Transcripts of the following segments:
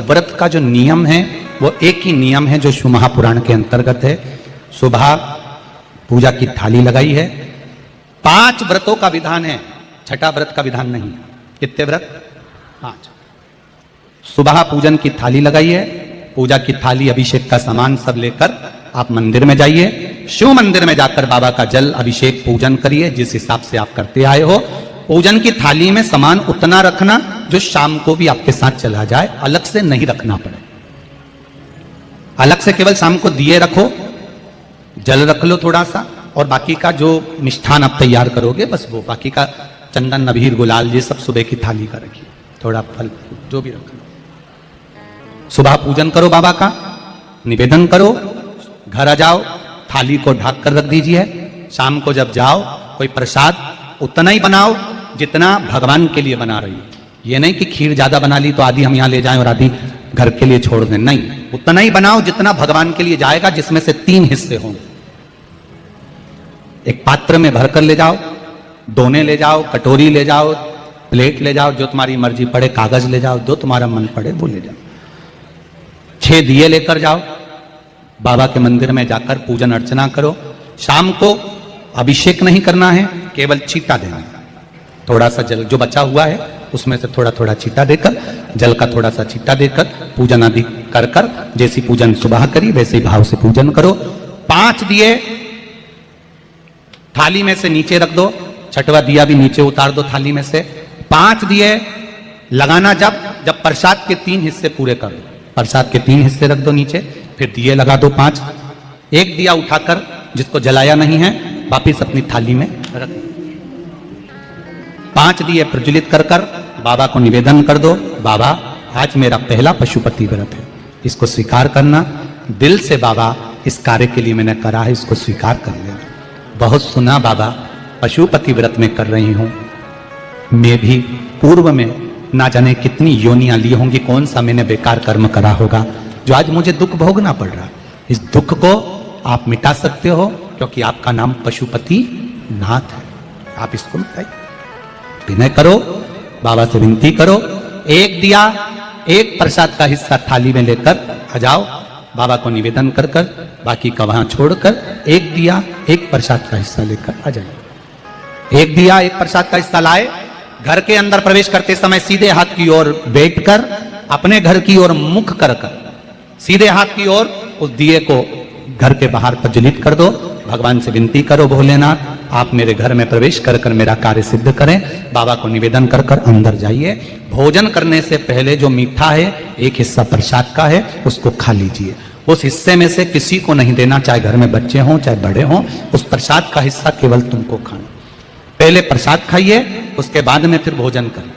व्रत का जो नियम है वो एक ही नियम है जो शिव महापुराण के अंतर्गत है। सुबह पूजा की थाली लगाई है। 5 व्रतों का विधान है, छठा व्रत का विधान नहीं। कितने व्रत? 5। सुबह पूजन की थाली लगाई है। पूजा की थाली, अभिषेक का सामान सब लेकर आप मंदिर में जाइए। शिव मंदिर में जाकर बाबा का जल अभिषेक पूजन करिए जिस हिसाब से आप करते आए हो। पूजन की थाली में सामान उतना रखना जो शाम को भी आपके साथ चला जाए, अलग से नहीं रखना पड़े। अलग से केवल शाम को दिए रखो, जल रख लो थोड़ा सा, और बाकी का जो मिष्ठान आप तैयार करोगे बस वो, बाकी का चंदन नबीर गुलाल ये सब सुबह की थाली का रखिए, थोड़ा फल जो भी रख लो। सुबह पूजन करो, बाबा का निवेदन करो, घर आ जाओ, थाली को ढक कर रख दीजिए। शाम को जब जाओ कोई प्रसाद उतना ही बनाओ जितना भगवान के लिए बना रही हो। ये नहीं कि खीर ज्यादा बना ली तो आधी हम यहां ले जाएं और आधी घर के लिए छोड़ दें, नहीं, उतना ही बनाओ जितना भगवान के लिए जाएगा, जिसमें से 3 हिस्से होंगे। एक पात्र में भरकर ले जाओ, दोने ले जाओ, कटोरी ले जाओ, प्लेट ले जाओ, जो तुम्हारी मर्जी पड़े, कागज ले जाओ, जो तुम्हारा मन पड़े वो ले जाओ। 6 दिए लेकर जाओ, बाबा के मंदिर में जाकर पूजन अर्चना करो। शाम को अभिषेक नहीं करना है, केवल छींटा देना है। थोड़ा सा जल जो बचा हुआ है उसमें से थोड़ा थोड़ा छींटा देकर, जल का थोड़ा सा छींटा देकर पूजन आदि कर कर, जैसी पूजन सुबह करी वैसे ही भाव से पूजन करो। 5 दिए थाली में से नीचे रख दो, छठवा दिया भी नीचे उतार दो थाली में से। 5 दिए लगाना जब प्रसाद के 3 हिस्से पूरे कर दो, प्रसाद के 3 हिस्से रख दो नीचे, फिर दिए लगा दो 5। एक दिया उठाकर जिसको जलाया नहीं है वापिस अपनी थाली में रख दो। 5 दिए प्रज्वलित कर कर बाबा को निवेदन कर दो, बाबा आज मेरा पहला पशुपति व्रत है, इसको स्वीकार करना। दिल से बाबा इस कार्य के लिए मैंने करा है, इसको स्वीकार कर लेना। बहुत सुना बाबा पशुपति व्रत में कर रही हूं, मैं भी पूर्व में ना जाने कितनी योनियां ली होंगी, कौन सा मैंने बेकार कर्म करा होगा जो आज मुझे दुख भोगना पड़ रहा है। इस दुख को आप मिटा सकते हो क्योंकि आपका नाम पशुपति नाथ है। आप इसको मिटाइए, विनय करो, बाबा से विनती करो। एक दिया, एक प्रसाद का हिस्सा थाली में लेकर आ जाओ, बाबा को निवेदन कर कर, बाकी का वहां छोड़कर एक दिया, एक प्रसाद का हिस्सा लेकर आ जाइए। एक दिया, एक प्रसाद का हिस्सा लाए, घर के अंदर प्रवेश करते समय सीधे हाथ की ओर बैठकर, अपने घर की ओर मुख कर कर सीधे हाथ की ओर उस दिए को घर के बाहर प्रज्वलित कर दो। भगवान से विनती करो, भोलेनाथ आप मेरे घर में प्रवेश कर कर मेरा कार्य सिद्ध करें। बाबा को निवेदन कर कर अंदर जाइए। भोजन करने से पहले जो मीठा है, एक हिस्सा प्रसाद का है, उसको खा लीजिए। उस हिस्से में से किसी को नहीं देना, चाहे घर में बच्चे हों चाहे बड़े हों। उस प्रसाद का हिस्सा केवल तुमको खाना। पहले प्रसाद खाइए, उसके बाद में फिर भोजन करिए।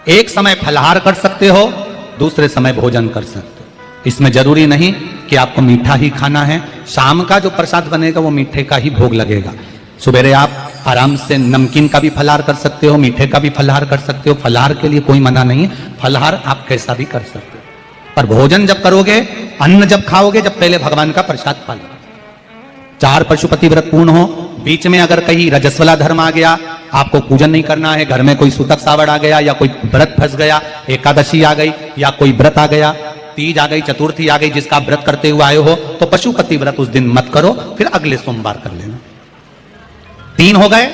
एक समय फलाहार कर सकते हो, दूसरे समय भोजन कर सकते हो। इसमें जरूरी नहीं कि आपको मीठा ही खाना है। शाम का जो प्रसाद बनेगा वो मीठे का ही भोग लगेगा। सुबेरे आप आराम से नमकीन का भी फलाहार कर सकते हो, मीठे का भी फलाहार कर सकते हो। फलाहार के लिए कोई मना नहीं है, फलाहार आप कैसा भी कर सकते हो। पर भोजन जब करोगे, अन्न जब खाओगे, जब पहले भगवान का प्रसाद खा लो। 4 पशुपति व्रत पूर्ण हो, बीच में अगर कहीं रजस्वला धर्म आ गया, आपको पूजन नहीं करना है, घर में कोई सूतक सावड़ आ गया, या कोई व्रत फंस गया, एकादशी आ गई, या कोई व्रत आ गया, तीज आ गई, चतुर्थी आ गई, जिसका व्रत करते हुए आए हो, तो पशुपति व्रत उस दिन मत करो, फिर अगले सोमवार कर लेना। 3 हो गए,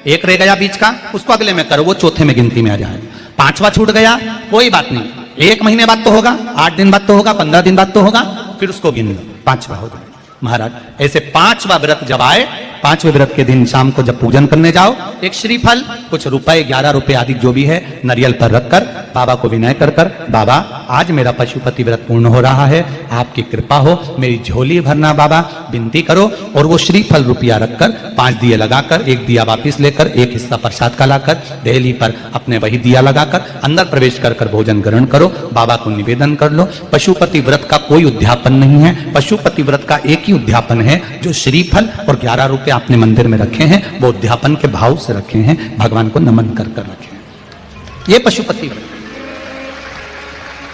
एक रह गया बीच का, उसको अगले में करो, वो चौथे में गिनती में आ जाएगा। 5वां छूट गया, कोई बात नहीं, 1 महीने बाद तो होगा, 8 दिन बाद तो होगा, 15 दिन बाद तो होगा, फिर उसको गिन लो, 5वां हो जाएगा। महाराज ऐसे 5वां व्रत जब आए, 5वें व्रत के दिन शाम को जब पूजन करने जाओ, एक श्रीफल, कुछ रुपए, 11 रुपए आदि जो भी है, नारियल पर रखकर बाबा को विनय कर कर, बाबा आज मेरा पशुपति व्रत पूर्ण हो रहा है, आपकी कृपा हो, मेरी झोली भरना बाबा, विनती करो। और वो श्रीफल रुपया रखकर 5 दिए लगाकर, एक दिया वापिस लेकर, एक हिस्सा प्रसाद का लाकर देहली पर अपने वही दिया लगाकर अंदर प्रवेश कर कर भोजन ग्रहण करो। बाबा को निवेदन कर लो। पशुपति व्रत का कोई उद्यापन नहीं है, पशुपति व्रत का एक ही उद्यापन है, जो श्रीफल और 11 रुपए आपने मंदिर में रखे हैं, वो उद्यापन के भाव से रखे हैं, भगवान को नमन कर कर रखे हैं। ये पशुपति व्रत।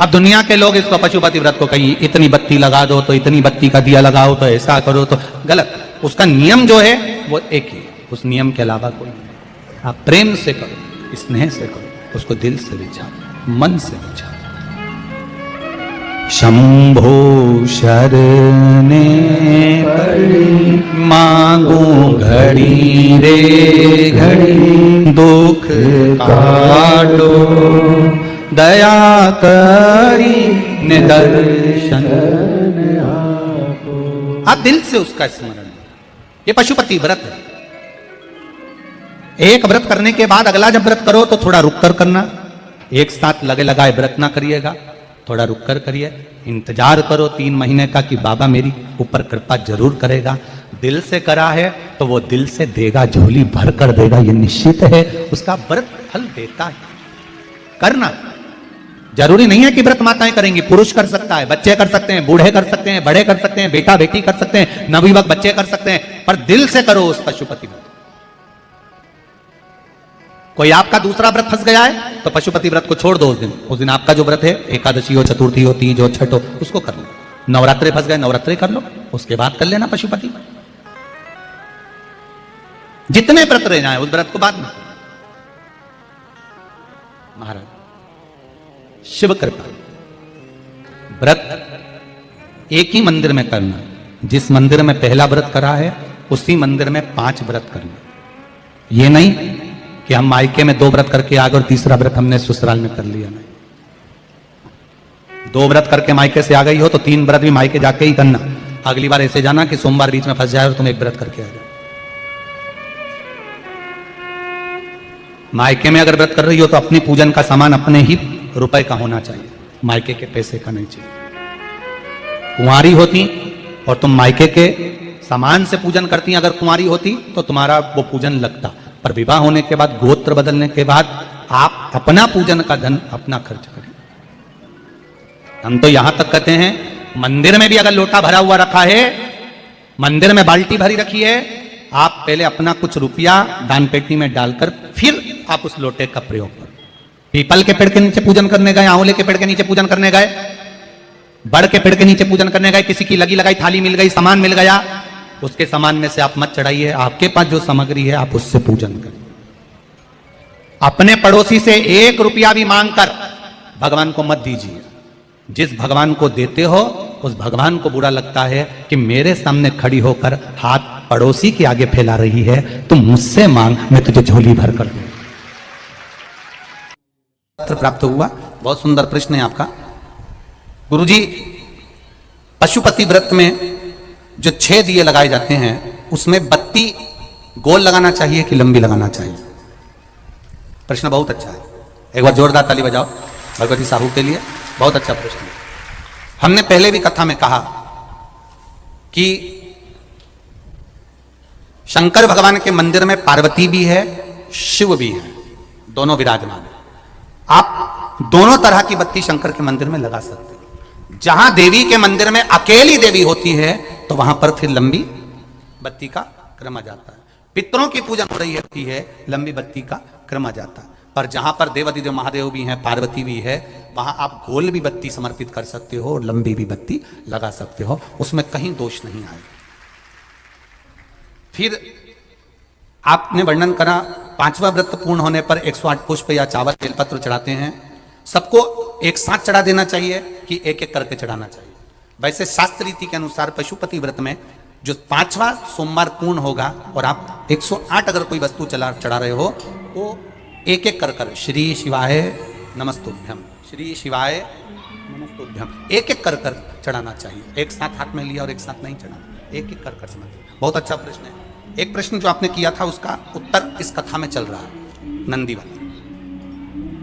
अब दुनिया के लोग इसको पशुपति व्रत को कहीं इतनी बत्ती लगा दो, तो इतनी बत्ती का दिया लगाओ, तो ऐसा करो, तो गलत। उसका नियम जो है वो एक ही, उस नियम के अलावा कोई नहीं। आप प्रेम से करो, स्नेह से करो, उसको दिल से विचारो, मन से विचारो। शंभो शरणे पड़ी, मांगो घड़ी रे घड़ी, दुख काटो दया करी निदर्शन। आप दिल से उसका स्मरण, ये पशुपति व्रत है। एक व्रत करने के बाद अगला जब व्रत करो तो थोड़ा रुक कर करना, एक साथ लगे लगाए व्रत ना करिएगा, थोड़ा रुक कर करिए, इंतजार करो 3 महीने का कि बाबा मेरी ऊपर कृपा जरूर करेगा। दिल से करा है तो वो दिल से देगा, झोली भर कर देगा, ये निश्चित है। उसका व्रत फल देता है। करना जरूरी नहीं है कि व्रत माताएं करेंगी, पुरुष कर सकता है, बच्चे कर सकते हैं, बूढ़े कर सकते हैं, बड़े कर सकते हैं, बेटा बेटी कर सकते हैं, नवयुवक बच्चे कर सकते हैं, पर दिल से करो उस पशुपति व्रत। कोई आपका दूसरा व्रत फंस गया है तो पशुपति व्रत को छोड़ दो। उस दिन आपका जो व्रत है, एकादशी हो, चतुर्थी हो, तीज हो, छठ हो, उसको कर लो। नवरात्रे फंस गए, नवरात्रे कर लो, उसके बाद कर लेना पशुपति। जितने व्रत रह जाए उस व्रत को बाद में। महाराज शिव कृपा, व्रत एक ही मंदिर में करना। जिस मंदिर में पहला व्रत करा है उसी मंदिर में 5 व्रत करना। ये नहीं कि हम मायके में 2 व्रत करके आ गए और तीसरा व्रत हमने ससुराल में कर लिया। नहीं, 2 व्रत करके मायके से आ गई हो तो 3 व्रत भी मायके जाके ही करना। अगली बार ऐसे जाना कि सोमवार बीच में फंस जाए और तुम 1 व्रत करके आ जाओ। मायके में अगर व्रत कर रही हो तो अपनी पूजन का सामान अपने ही रुपए का होना चाहिए, मायके के पैसे का नहीं चाहिए। कुंवारी होती और तुम मायके के सामान से पूजन करती, अगर कुंवारी होती तो तुम्हारा वो पूजन लगता, पर विवाह होने के बाद, गोत्र बदलने के बाद आप अपना पूजन का धन अपना खर्च करें। हम तो यहां तक कहते हैं मंदिर में भी अगर लोटा भरा हुआ रखा है, मंदिर में बाल्टी भरी रखी है, आप पहले अपना कुछ रुपया दान पेटी में डालकर फिर आप उस लोटे का प्रयोग करो। पीपल के पेड़ के नीचे पूजन करने गए, आंवले के पेड़ के नीचे पूजन करने गए, बड़ के पेड़ के नीचे पूजन करने गए, किसी की लगी लगाई थाली मिल गई, सामान मिल गया, उसके सामान में से आप मत चढ़ाइए। आपके पास जो सामग्री है आप उससे पूजन करिए। अपने पड़ोसी से 1 रुपया भी मांगकर भगवान को मत दीजिए। जिस भगवान को देते हो उस भगवान को बुरा लगता है कि मेरे सामने खड़ी होकर हाथ पड़ोसी के आगे फैला रही है, तुम मुझसे मांग, मैं तुझे झोली भर कर दूं। प्राप्त हुआ। बहुत सुंदर प्रश्न है आपका गुरुजी। पशुपति व्रत में जो 6 दिए लगाए जाते हैं उसमें बत्ती गोल लगाना चाहिए कि लंबी लगाना चाहिए? प्रश्न बहुत अच्छा है, एक बार जोरदार ताली बजाओ भगवती साहू के लिए। बहुत अच्छा प्रश्न है। हमने पहले भी कथा में कहा कि शंकर भगवान के मंदिर में पार्वती भी है, शिव भी है, दोनों विराजमान है। आप दोनों तरह की बत्ती शंकर के मंदिर में लगा सकते हैं। जहां देवी के मंदिर में अकेली देवी होती है तो वहां पर फिर लंबी बत्ती का क्रम आ जाता है। पितरों की पूजन हो रही होती है, लंबी बत्ती का क्रम आ जाता है। पर जहां पर देवादिदेव महादेव भी हैं, पार्वती भी है, वहां आप गोल भी बत्ती समर्पित कर सकते हो और लंबी भी बत्ती लगा सकते हो, उसमें कहीं दोष नहीं आए। फिर आपने वर्णन करा 5वां व्रत पूर्ण होने पर 108 पुष्प या चावल बेलपत्र चढ़ाते हैं। सबको एक साथ चढ़ा देना चाहिए कि एक एक करके चढ़ाना चाहिए? वैसे शास्त्र रीति के अनुसार पशुपति व्रत में जो 5वां सोमवार पूर्ण होगा और आप 108 अगर कोई वस्तु चढ़ा रहे हो तो एक एक कर श्री शिवाय नमस्तुभ्यम, श्री शिवाय नमस्तुभ्यम, एक एक कर चढ़ाना चाहिए। एक साथ हाथ में लिया और एक साथ नहीं चढ़ाना, एक एक कर समझ। बहुत अच्छा प्रश्न है। एक प्रश्न जो आपने किया था उसका उत्तर इस कथा में चल रहा है, नंदी वाला।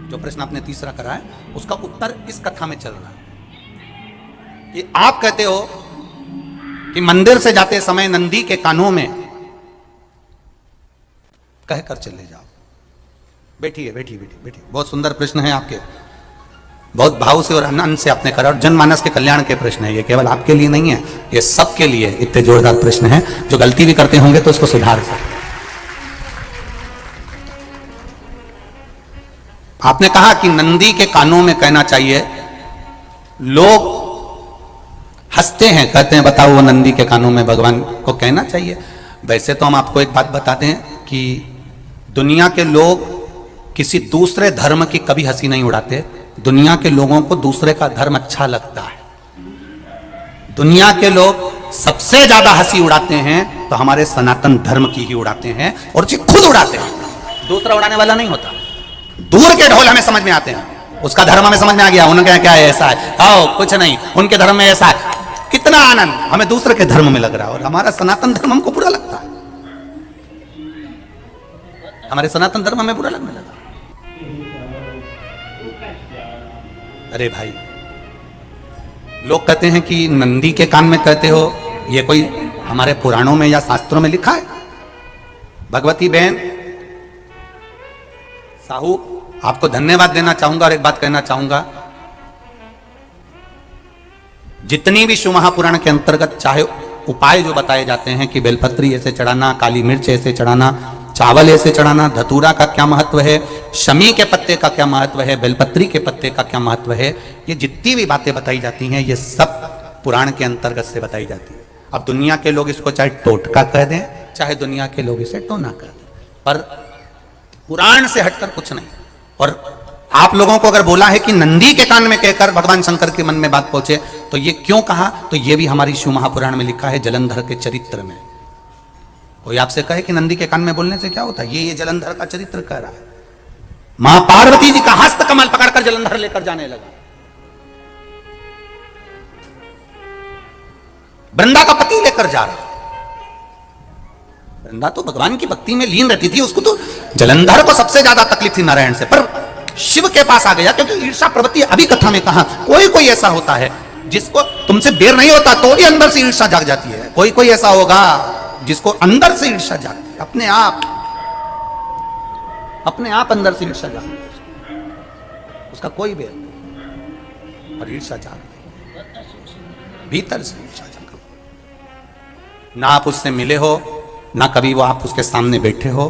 जो प्रश्न आपने तीसरा करा है उसका उत्तर इस कथा में चल रहा है कि आप कहते हो कि मंदिर से जाते समय नंदी के कानों में कहकर चले जाओ। बैठिए बैठिए बैठिए बैठिए। बहुत सुंदर प्रश्न है आपके, बहुत भाव से और आनंद से आपने करा, और जनमानस के कल्याण के प्रश्न है ये, केवल आपके लिए नहीं है, ये सबके लिए इतने जोरदार प्रश्न है। जो गलती भी करते होंगे तो उसको सुधार सकते। आपने कहा कि नंदी के कानों में कहना चाहिए। लोग हंसते हैं, कहते हैं बताओ वो नंदी के कानों में भगवान को कहना चाहिए। वैसे तो हम आपको एक बात बताते हैं कि दुनिया के लोग किसी दूसरे धर्म की कभी हंसी नहीं उड़ाते। दुनिया के लोगों को दूसरे का धर्म अच्छा लगता है। दुनिया के लोग सबसे ज्यादा हंसी उड़ाते हैं तो हमारे सनातन धर्म की ही उड़ाते हैं, और जी खुद उड़ाते हैं, दूसरा उड़ाने वाला नहीं होता। दूर के ढोल हमें समझ में आते हैं, उसका धर्म हमें समझ में आ गया, उनका क्या है, ऐसा है, आओ कुछ नहीं, उनके धर्म में ऐसा है, कितना आनंद हमें दूसरे के धर्म में लग रहा है, और हमारा सनातन धर्म हमको बुरा लगता है, हमारे सनातन धर्म हमें बुरा लगने लगा। अरे भाई, लोग कहते हैं कि नंदी के कान में कहते हो, ये कोई हमारे पुराणों में या शास्त्रों में लिखा है? भगवती बहन साहू, आपको धन्यवाद देना चाहूंगा और एक बात कहना चाहूंगा, जितनी भी शिव महापुराण के अंतर्गत चाहे उपाय जो बताए जाते हैं कि बेलपत्री ऐसे चढ़ाना, काली मिर्च ऐसे चढ़ाना, चावल ऐसे चढ़ाना, धतूरा का क्या महत्व है, शमी के पत्ते का क्या महत्व है, बेलपत्री के पत्ते का क्या महत्व है, ये जितनी भी बातें बताई जाती हैं ये सब पुराण के अंतर्गत से बताई जाती है। अब दुनिया के लोग इसको चाहे टोटका कह दें, चाहे दुनिया के लोग इसे टोना कह दें, पर पुराण से हटकर कुछ नहीं। और आप लोगों को अगर बोला है कि नंदी के कान में कहकर भगवान शंकर के मन में बात पहुंचे, तो ये क्यों कहा, तो ये भी हमारी शिव महापुराण में लिखा है, जलंधर के चरित्र में। कोई आपसे कहे कि नंदी के कान में बोलने से क्या होता है, ये जलंधर का चरित्र कह रहा है। मां पार्वती जी का हस्त कमल पकड़कर जलंधर लेकर जाने लगा, वृंदा का पति लेकर जा रहा। वृंदा तो भगवान की भक्ति में लीन रहती थी, उसको तो जलंधर को सबसे ज्यादा तकलीफ थी नारायण से, पर शिव के पास आ गया, क्योंकि ईर्षा प्रवृत्ति अभी कथा में कहा, कोई कोई ऐसा होता है जिसको तुमसे बेर नहीं होता तो भी अंदर से ईर्षा जाग जाती है, कोई कोई ऐसा होगा जिसको अंदर से ईर्षा जागती है, अपने आप अंदर से ईर्षा जागती है, उसका कोई बेर नहीं, और ईर्षा जागती भीतर से ईर्षा जागती। ना आप उससे मिले हो, ना कभी वो आप उसके सामने बैठे हो।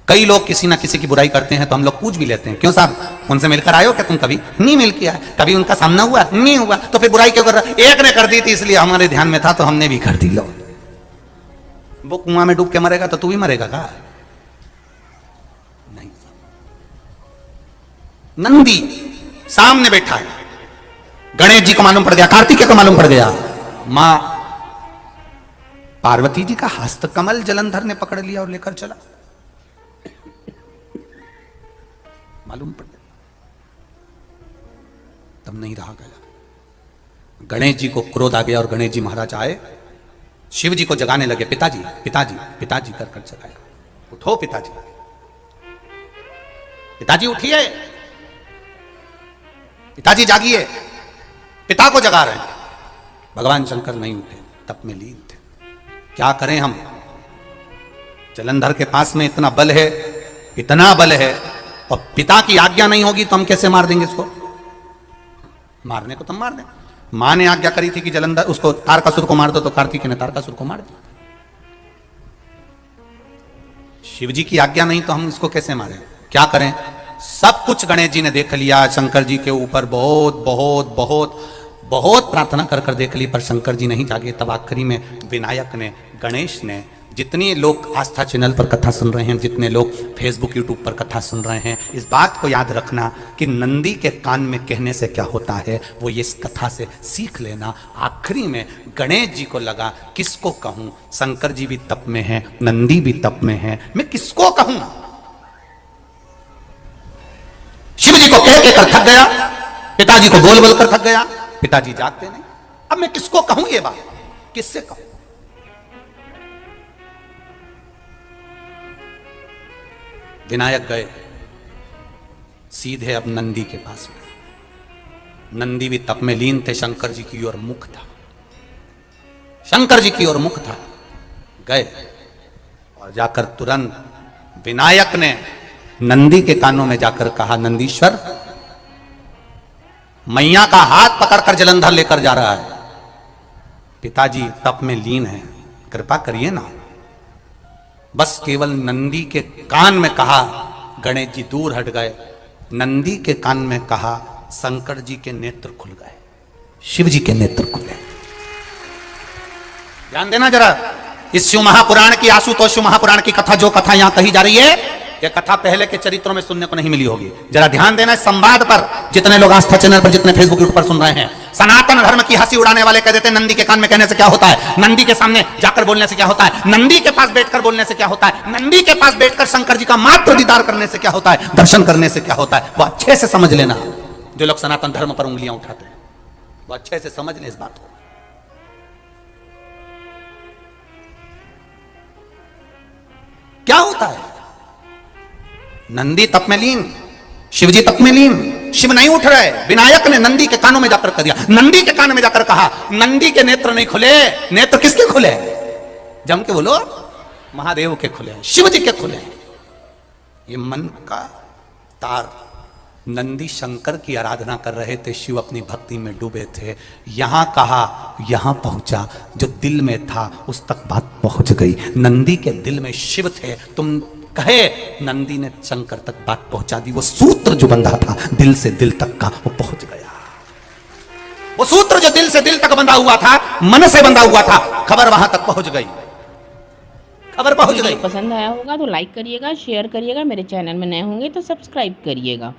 कई लोग किसी ना किसी की बुराई करते हैं तो हम लोग पूछ भी लेते हैं, क्यों साहब उनसे मिलकर आए हो क्या तुम? कभी नहीं मिल किया, कभी उनका सामना हुआ नहीं हुआ, तो फिर बुराई क्यों कर रहा? एक ने कर दी थी इसलिए हमारे ध्यान में था तो हमने भी कर दी। लो, वो कुआं में डूब के मरेगा तो तू भी मरेगा का? नहीं। नंदी सामने बैठा है, गणेश जी को मालूम पड़ गया, कार्तिकेय को मालूम पड़ गया, मां पार्वती जी का हस्त कमल जलंधर ने पकड़ लिया और लेकर चला, मालूम पड़ गया, तब नहीं रहा गया। गणेश जी को क्रोध आ गया और गणेश जी महाराज आए, शिव जी को जगाने लगे, पिताजी पिताजी पिताजी कर कर जगाया, उठो पिताजी, पिताजी उठिए, पिताजी जागिए, पिता को जगा रहे हैं। भगवान शंकर नहीं उठे, तप में लीन थे। क्या करें हम, जलंधर के पास में इतना बल है, इतना बल है, और पिता की आज्ञा नहीं होगी तो हम कैसे मार देंगे इसको? मारने को तो मार दें। मां ने आज्ञा करी थी कि जलंधर उसको तारकासुर को मार दो, तो कार्तिकेय ने तारकासुर को मार दिया। शिव जी की आज्ञा नहीं तो हम इसको कैसे मारें? क्या करें? सब कुछ गणेश जी ने देख लिया, शंकर जी के ऊपर बहुत बहुत बहुत बहुत प्रार्थना कर कर देख ली, पर शंकर जी नहीं जागे। तब आखिरी में विनायक ने, गणेश ने, जितने लोग आस्था चैनल पर कथा सुन रहे हैं, जितने लोग फेसबुक यूट्यूब पर कथा सुन रहे हैं, इस बात को याद रखना कि नंदी के कान में कहने से क्या होता है, वो ये इस कथा से सीख लेना। आखिरी में गणेश जी को लगा किसको कहूं, शंकर जी भी तप में हैं, नंदी भी तप में हैं, मैं किसको कहूं? शिव जी को कह के कर थक गया, पिताजी को बोल बोल कर थक गया, पिताजी जागते नहीं। अब मैं किसको कहूं ये बात, किससे कहूं? विनायक गए सीधे अब नंदी के पास में। नंदी भी तप में लीन थे, शंकर जी की ओर मुख था, शंकर जी की ओर मुख था। गए और जाकर तुरंत विनायक ने नंदी के कानों में जाकर कहा, नंदीश्वर, मैया का हाथ पकड़कर जलंधर लेकर जा रहा है, पिताजी तप में लीन है, कृपा करिए ना। बस केवल नंदी के कान में कहा, गणेश जी दूर हट गए। नंदी के कान में कहा, शंकर जी के नेत्र खुल गए, शिव जी के नेत्र खुले। ध्यान देना जरा, इस शिव महापुराण की, आशुतोष शिव महापुराण की कथा, जो कथा यहां कही जा रही है, यह कथा पहले के चरित्रों में सुनने को नहीं मिली होगी। जरा ध्यान देना इस संवाद पर, जितने लोग आस्था चैनल पर, जितने फेसबुक यूट्यूब पर सुन रहे हैं, सनातन धर्म की हंसी उड़ाने वाले कह देते हैं नंदी के कान में कहने से क्या होता है, नंदी के सामने जाकर बोलने से क्या होता है, नंदी के पास बैठकर बोलने से क्या होता है, नंदी के पास बैठकर शंकर जी का मात्र दीदार करने से क्या होता है, दर्शन करने से क्या होता है। वो अच्छे से समझ लेना, जो लोग सनातन धर्म पर उंगलियां उठाते हैं वो अच्छे से समझ ले इस बात को। क्या होता है, नंदी तप में लीन, शिवजी तप में लीन, शिव नहीं उठ रहे, विनायक ने नंदी के कानों में जाकर कह दिया, नंदी के कान में जाकर कहा, नंदी के नेत्र नहीं खुले, नेत्र किसके खुले, जम के बोलो, महादेव के खुले, शिव जी के खुले। ये मन का तार, नंदी शंकर की आराधना कर रहे थे, शिव अपनी भक्ति में डूबे थे, यहां कहा यहां पहुंचा, जो दिल में था उस तक बात पहुंच गई। नंदी के दिल में शिव थे, तुम कहे नंदी ने शंकर तक बात पहुंचा दी। वो सूत्र जो बंधा था दिल से दिल तक का, वो पहुंच गया। वो सूत्र जो दिल से दिल तक बंधा हुआ था, मन से बंधा हुआ था, खबर वहां तक पहुंच गई, खबर पहुंच गई। पसंद आया होगा तो लाइक करिएगा, शेयर करिएगा, मेरे चैनल में नए होंगे तो सब्सक्राइब करिएगा।